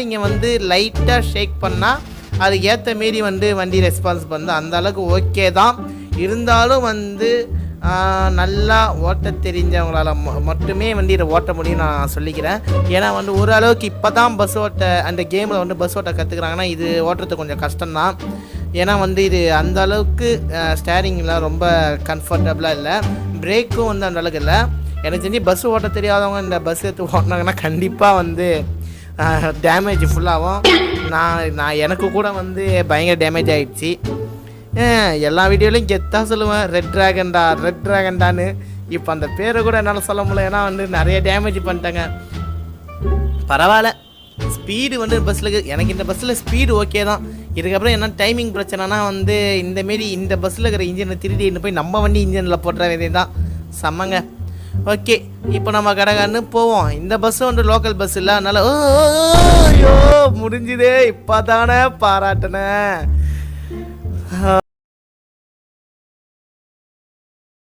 நீங்கள் வந்து லைட்டாக ஷேக் பண்ணால் அது ஏற்ற மாரி வந்து வண்டி ரெஸ்பான்ஸ் பண்ணுது. அந்த அளவுக்கு ஓகே தான். இருந்தாலும் வந்து நல்லா ஓட்ட தெரிஞ்சவங்களால் மட்டுமே வண்டி ஓட்ட முடியும் நான் சொல்லிக்கிறேன். ஏன்னா வந்து ஓரளவுக்கு இப்போ தான் பஸ் ஓட்ட அந்த கேமில் வந்து பஸ் ஓட்ட கற்றுக்குறாங்கன்னா இது ஓட்டுறது கொஞ்சம் கஷ்டம்தான். ஏன்னா வந்து இது அந்த அளவுக்கு ஸ்டேரிங்கில் ரொம்ப கம்ஃபர்டபுளாக இல்லை, பிரேக்கும் வந்து அந்த அளவுக்கு இல்லை. எனக்கு தெரிஞ்சு பஸ் ஓட்ட தெரியாதவங்க இந்த பஸ் எடுத்து ஓட்டினாங்கன்னா கண்டிப்பாக வந்து டேமேஜ் ஃபுல்லாகும். நான் எனக்கு கூட வந்து பயங்கர டேமேஜ் ஆகிடுச்சு. எல்லா வீடியோலையும் கெத்தாக சொல்லுவேன் ரெட் ட்ராகன்டான்னு. இப்போ அந்த பேரை கூட என்னால் சொல்ல முடியல, ஏன்னா வந்து நிறைய டேமேஜ் பண்ணிட்டாங்க. பரவாயில்ல, ஸ்பீடு வந்து பஸ்ஸில் எனக்கு இந்த பஸ்ஸில் ஸ்பீடு ஓகே தான். இதுக்கப்புறம் என்ன டைமிங் பிரச்சனைனா வந்து இந்தமாரி இந்த பஸ்ஸில் இருக்கிற இன்ஜினை திருடின்னு போய் நம்ம வண்டி இன்ஜினில் போட்டுற வேண்டியது தான். செம்மங்க. ஓகே, இப்போ நம்ம கடகான்னு போவோம். இந்த பஸ்ஸு வந்து லோக்கல் பஸ் இல்லை, அதனால் ஐயோ முடிஞ்சுதே, இப்போ தானே பாராட்டினேன்.